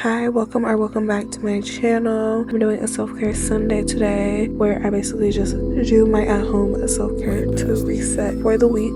Hi, welcome back to my channel. I'm doing a self-care Sunday today where I basically just do my at-home self-care to reset for the week.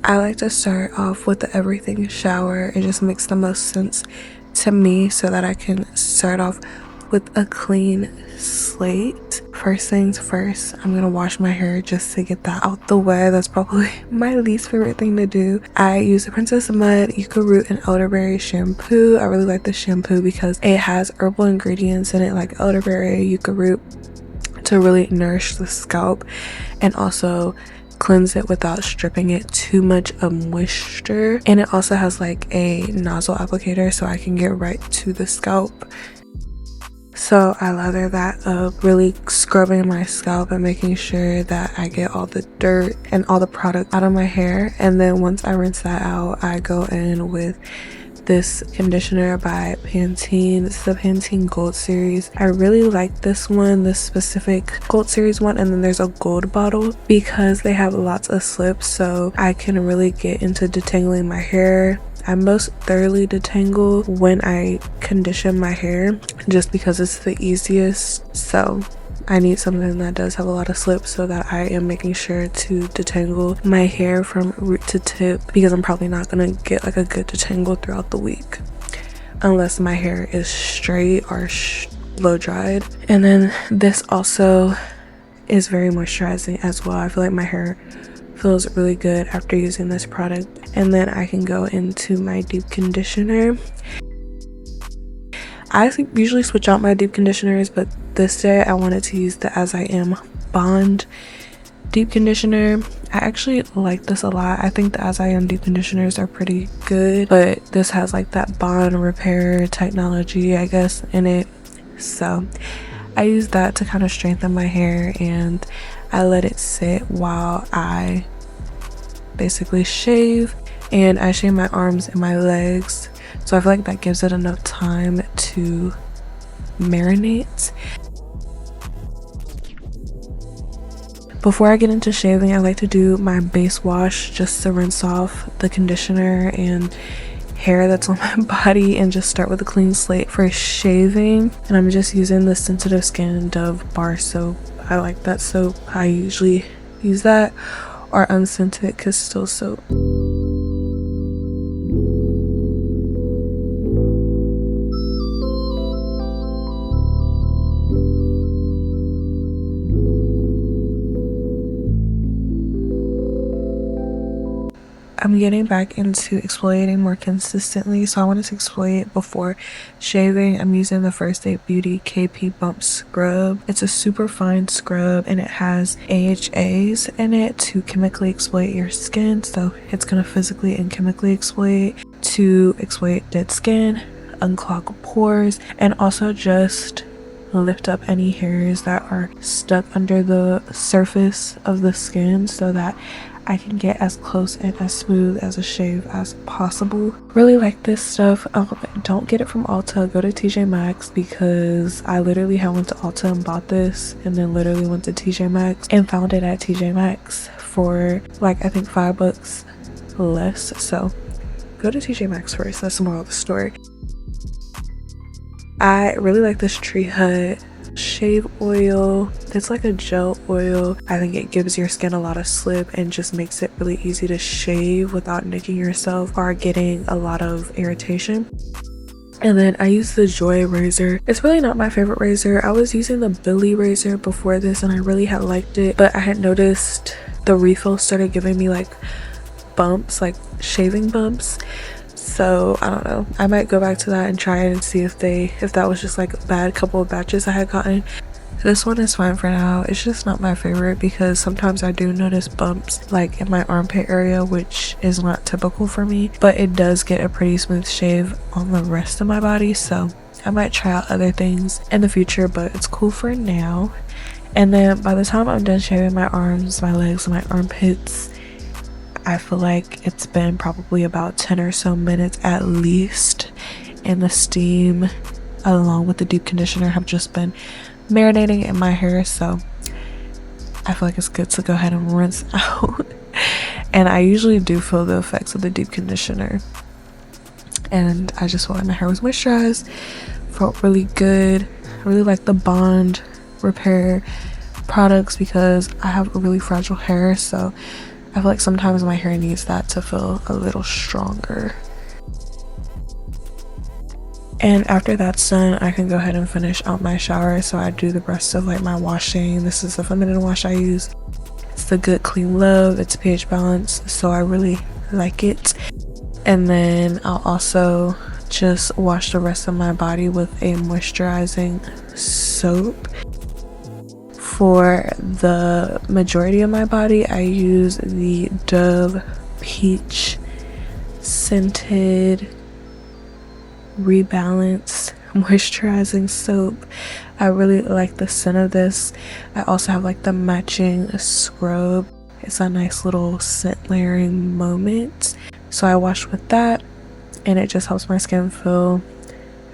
I like to start off with the everything shower. It just makes the most sense to me so that I can start off with a clean slate. First things first, I'm gonna wash my hair just to get that out the way. That's probably my least favorite thing to do. I use the Princess Mud Yucca Root and Elderberry shampoo. I really like this shampoo because it has herbal ingredients in it like elderberry, yucca root to really nourish the scalp and also cleanse it without stripping it too much of moisture. And it also has like a nozzle applicator so I can get right to the scalp. So I lather that up, really scrubbing my scalp and making sure that I get all the dirt and all the product out of my hair. And then once I rinse that out, I go in with this conditioner by Pantene. It's the Pantene Gold Series. I really like this one, this specific Gold Series one, and then there's a gold bottle because they have lots of slips so I can really get into detangling my hair. I most thoroughly detangle when I condition my hair just because it's the easiest. So I need something that does have a lot of slip so that I am making sure to detangle my hair from root to tip because I'm probably not gonna get like a good detangle throughout the week unless my hair is straight or blow dried. And then this also is very moisturizing as well. I feel like my hair feels really good after using this product. And then I can go into my deep conditioner. I usually switch out my deep conditioners, but this day I wanted to use the As I Am Bond deep conditioner. I actually like this a lot. I think the As I Am deep conditioners are pretty good, but this has like that bond repair technology, I guess, in it. So I use that to kind of strengthen my hair and I let it sit while I basically shave, and I shave my arms and my legs, so I feel like that gives it enough time to marinate. Before I get into shaving, I like to do my base wash just to rinse off the conditioner and hair that's on my body and just start with a clean slate for shaving. And I'm just using the Sensitive Skin Dove bar soap. I like that soap. I usually use that or unscented Crystal soap. I'm getting back into exfoliating more consistently, so I wanted to exfoliate before shaving. I'm using the First Aid Beauty KP Bump Scrub. It's a super fine scrub and it has AHAs in it to chemically exfoliate your skin, so it's going to physically and chemically exfoliate to exfoliate dead skin, unclog pores, and also just lift up any hairs that are stuck under the surface of the skin so that I can get as close and as smooth as a shave as possible. Really like this stuff. Don't get it from Ulta, go to TJ Maxx because I literally went to Ulta and bought this and then literally went to TJ Maxx and found it at TJ Maxx for like I think $5 less. So go to TJ Maxx first. That's the moral of the story. I really like this Tree Hut shave oil. It's like a gel oil. I think it gives your skin a lot of slip and just makes it really easy to shave without nicking yourself or getting a lot of irritation. And then I use the Joy razor. It's really not my favorite razor. I was using the Billy razor before this and I really had liked it, but I had noticed the refill started giving me like bumps, like shaving bumps. So I don't know, I might go back to that and try it and see if that was just like a bad couple of batches I had gotten. This one is fine for now. It's just not my favorite because sometimes I do notice bumps like in my armpit area, which is not typical for me, but it does get a pretty smooth shave on the rest of my body. So I might try out other things in the future, but it's cool for now. And then by the time I'm done shaving my arms, my legs, and my armpits, I feel like it's been probably about 10 or so minutes at least, and the steam along with the deep conditioner have just been marinating in my hair, so I feel like it's good to go ahead and rinse out And I usually do feel the effects of the deep conditioner. And I just felt like my hair was moisturized, felt really good. I really like the Bond repair products because I have really fragile hair, so I feel like sometimes my hair needs that to feel a little stronger. And after that's done, I can go ahead and finish out my shower. So I do the rest of like my washing. This is the feminine wash I use. It's the Good Clean Love. It's pH balanced, so I really like it. And then I'll also just wash the rest of my body with a moisturizing soap. For the majority of my body, I use the Dove Peach Scented Rebalance moisturizing soap. I really like the scent of this. I also have like the matching scrub. It's a nice little scent layering moment. So I wash with that, and it just helps my skin feel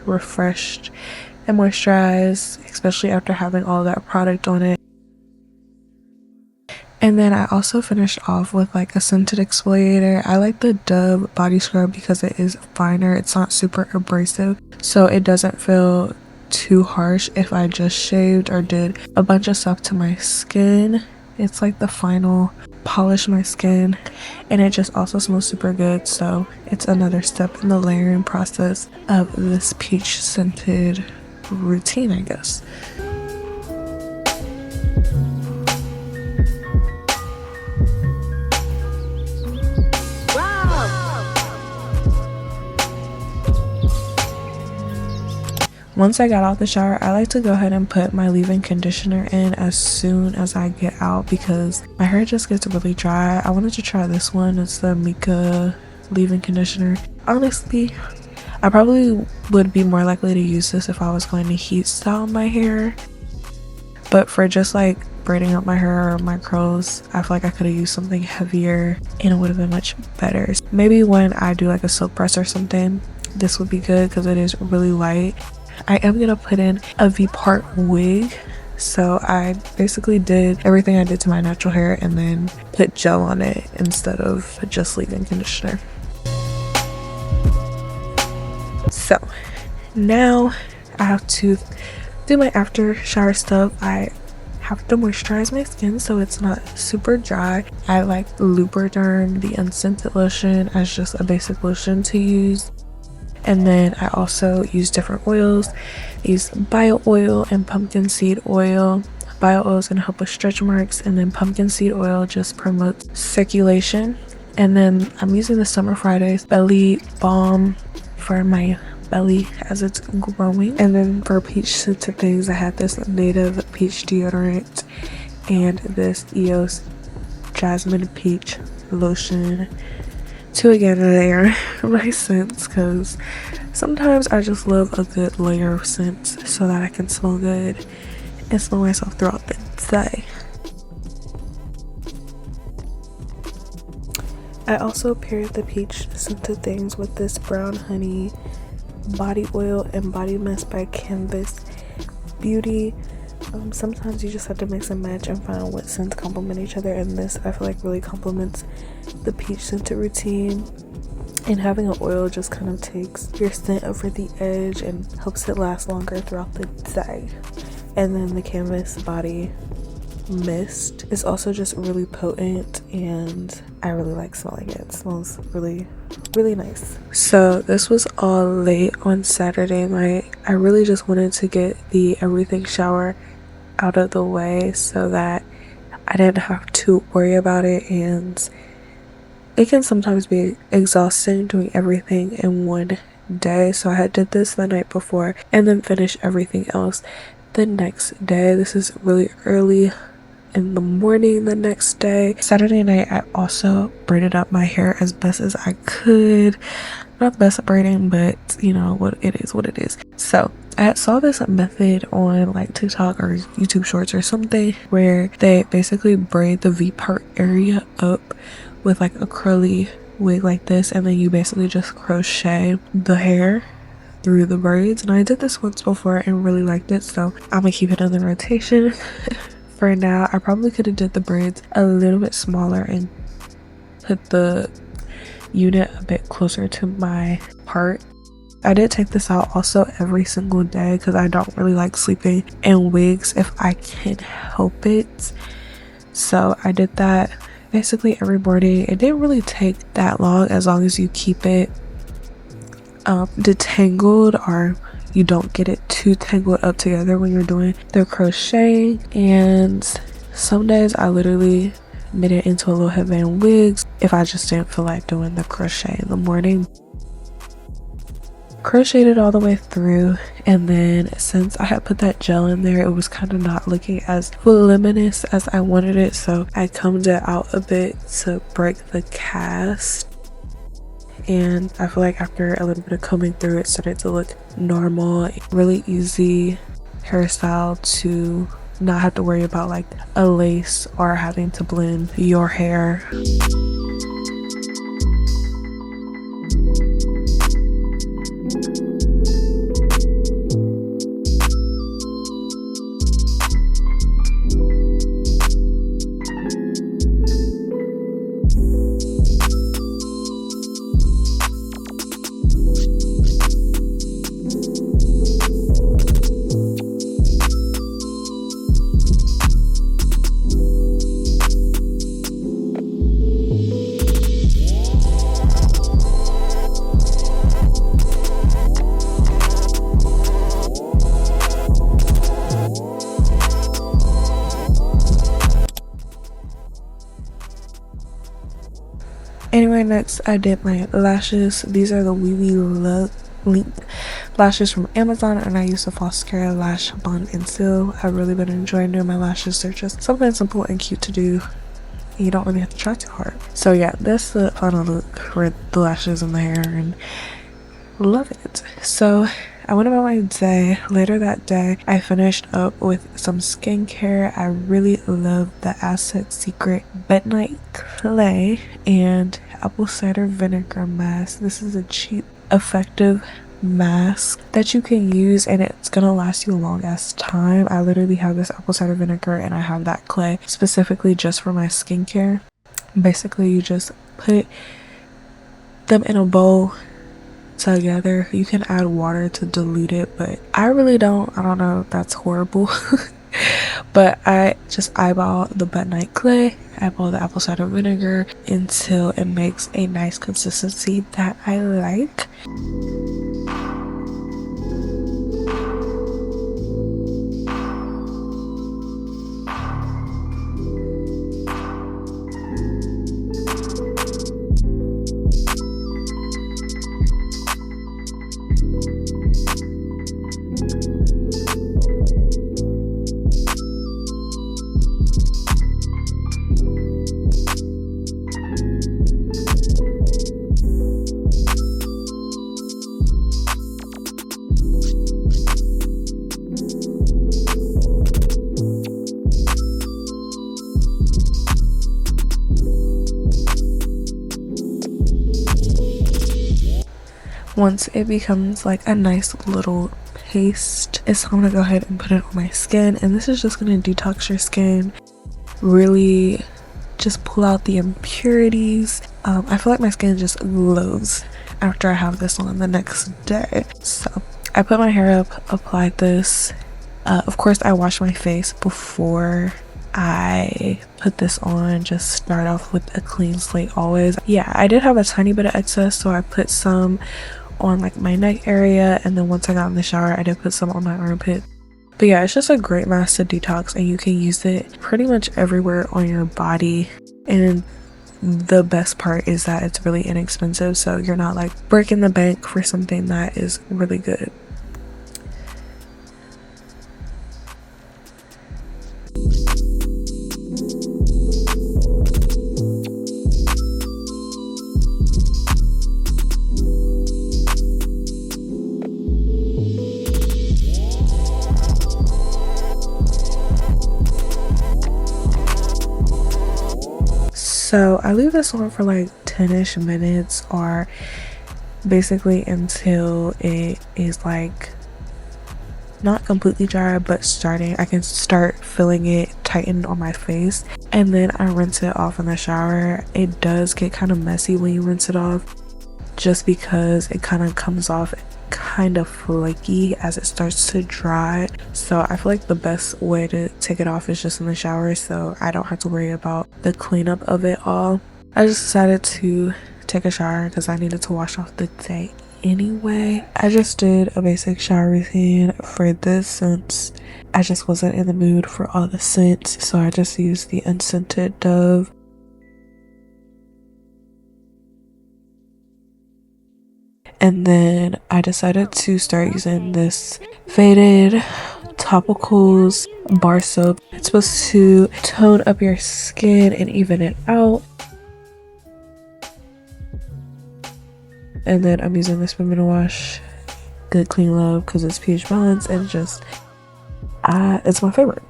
refreshed and moisturized, especially after having all that product on it. And then I also finished off with like a scented exfoliator. I like the Dove body scrub because it is finer. It's not super abrasive, so it doesn't feel too harsh if I just shaved or did a bunch of stuff to my skin. It's like the final polish my skin, and it just also smells super good. So it's another step in the layering process of this peach scented routine, I guess. Once I got out the shower, I like to go ahead and put my leave-in conditioner in as soon as I get out because my hair just gets really dry. I wanted to try this one. It's the Mika leave-in conditioner. Honestly, I probably would be more likely to use this if I was going to heat style my hair. But for just like braiding up my hair or my curls, I feel like I could have used something heavier and it would have been much better. Maybe when I do like a silk press or something, this would be good because it is really light. I am gonna put in a V-part wig, so I basically did everything I did to my natural hair and then put gel on it instead of just leave-in conditioner. So now I have to do my after shower stuff. I have to moisturize my skin so it's not super dry. I like Lubriderm, the unscented lotion, as just a basic lotion to use. And then I also use different oils. I use bio oil and pumpkin seed oil. Bio oil is going to help with stretch marks, and then pumpkin seed oil just promotes circulation. And then I'm using the Summer Fridays Belly Balm for my belly as it's growing. And then for peach scented things, I had this Native Peach deodorant and this EOS Jasmine Peach lotion to again layer my scents, because sometimes I just love a good layer of scents so that I can smell good and smell myself throughout the day. I also paired the peach scented things with this brown honey body oil and body mist by Canvas Beauty. Sometimes you just have to mix and match and find out what scents complement each other, and this I feel like really complements the peach scented routine. And having an oil just kind of takes your scent over the edge and helps it last longer throughout the day. And then the Canvas body mist is also just really potent, and I really like smelling it. It smells really nice. So this was all late on Saturday night. I really just wanted to get the everything shower out of the way so that I didn't have to worry about it, and it can sometimes be exhausting doing everything in one day. So I had did this the night before and then finished everything else the next day. This is really early in the morning the next day. Saturday night I also braided up my hair as best as I could. Not the best at braiding, but you know what it is. So I saw this method on like TikTok or YouTube Shorts or something where they basically braid the V part area up with like a curly wig like this, and then you basically just crochet the hair through the braids. And I did this once before and really liked it, so I'm gonna keep it in the rotation. For now, I probably could have did the braids a little bit smaller and put the unit a bit closer to my heart. I did take this out also every single day because I don't really like sleeping in wigs if I can help it. So I did that basically every morning. It didn't really take that long as long as you keep it detangled, or you don't get it too tangled up together when you're doing the crocheting. And some days I literally made it into a little headband wigs if I just didn't feel like doing the crochet in the morning. Crocheted it all the way through, and then since I had put that gel in there, it was kind of not looking as voluminous as I wanted it, so I combed it out a bit to break the cast. And I feel like after a little bit of combing through, it started to look normal. Really easy hairstyle to not have to worry about like a lace or having to blend your hair. Anyway, next I did my lashes. These are the Link lashes from Amazon, and I use the Selfcare Lash Bond and Seal. I've really been enjoying doing my lashes. They're just something simple and cute to do. You don't really have to try too hard. So yeah, that's the final look for the lashes and the hair, and love it. So I went about my day. Later that day, I finished up with some skincare. I really love the Aztec Secret Bentonite Clay and apple cider vinegar mask. This is a cheap, effective mask that you can use, and it's gonna last you a long ass time. I literally have this apple cider vinegar and I have that clay specifically just for my skincare. Basically, you just put them in a bowl together. You can add water to dilute it, but I don't know if that's horrible. But I just eyeball the bentonite clay, eyeball the apple cider vinegar until it makes a nice consistency that I like. Once it becomes like a nice little paste, it's time to go ahead and put it on my skin, and this is just going to detox your skin, really just pull out the impurities. I feel like my skin just glows after I have this on the next day. So I put my hair up, applied this. Of course I wash my face before I put this on. Just start off with a clean slate always. Yeah, I did have a tiny bit of excess, so I put some on like my neck area, and then once I got in the shower I did put some on my armpit. But yeah, it's just a great mask to detox, and you can use it pretty much everywhere on your body. And the best part is that it's really inexpensive, so you're not like breaking the bank for something that is really good. So I leave this on for like 10-ish minutes, or basically until it is like not completely dry, but starting. I can start feeling it tighten on my face, and then I rinse it off in the shower. It does get kind of messy when you rinse it off, just because it kind of comes off kind of flaky as it starts to dry. So I feel like the best way to take it off is just in the shower, so I don't have to worry about the cleanup of it all. I just decided to take a shower because I needed to wash off the day anyway. I just did a basic shower routine for this since I just wasn't in the mood for all the scents, so I just used the unscented Dove. And then I decided to start using this faded topicals bar soap. It's supposed to tone up your skin and even it out. And then I'm using this Women Wash Good Clean Love because it's pH balance and just it's my favorite.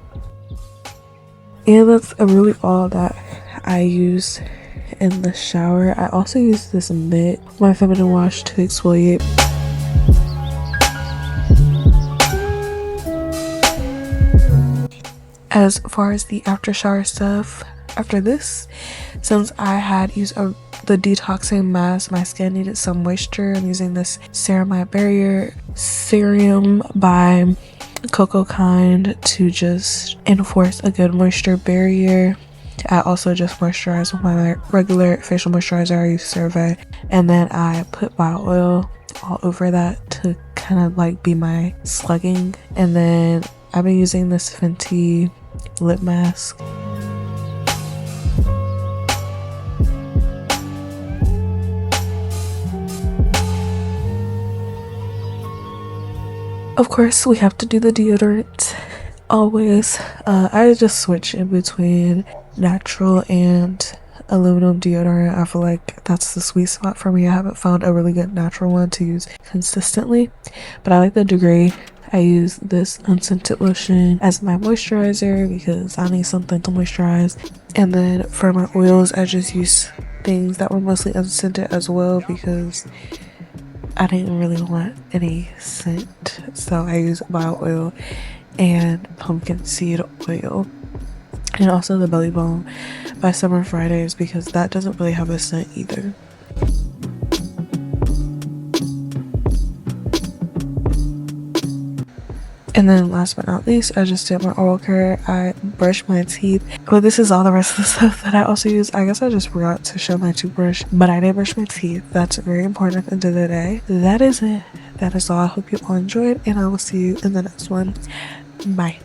And that's really all that I use in the shower. I also use this mitt, my feminine wash, to exfoliate. As far as the after shower stuff, after this, since I had used the detoxing mask, my skin needed some moisture. I'm using this Ceramide Barrier Serum by Coco Kind to just enforce a good moisture barrier. I also just moisturize with my regular facial moisturizer. I use CeraVe, and then I put body oil all over that to kind of like be my slugging. And then I've been using this Fenty lip mask. Of course, we have to do the deodorant always. I just switch in between natural and aluminum deodorant. I feel like that's the sweet spot for me. I haven't found a really good natural one to use consistently, but I like the Degree. I use this unscented lotion as my moisturizer because I need something to moisturize. And then for my oils, I just use things that were mostly unscented as well because I didn't really want any scent. So I use bio oil and pumpkin seed oil, and also the Belly Balm by Summer Fridays because that doesn't really have a scent either. And then last but not least, I just did my oral care. I brushed my teeth. But this is all the rest of the stuff that I also use. I guess I just forgot to show my toothbrush, but I did brush my teeth. That's very important at the end of the day. That is it. That is all. I hope you all enjoyed, and I will see you in the next one. Bye.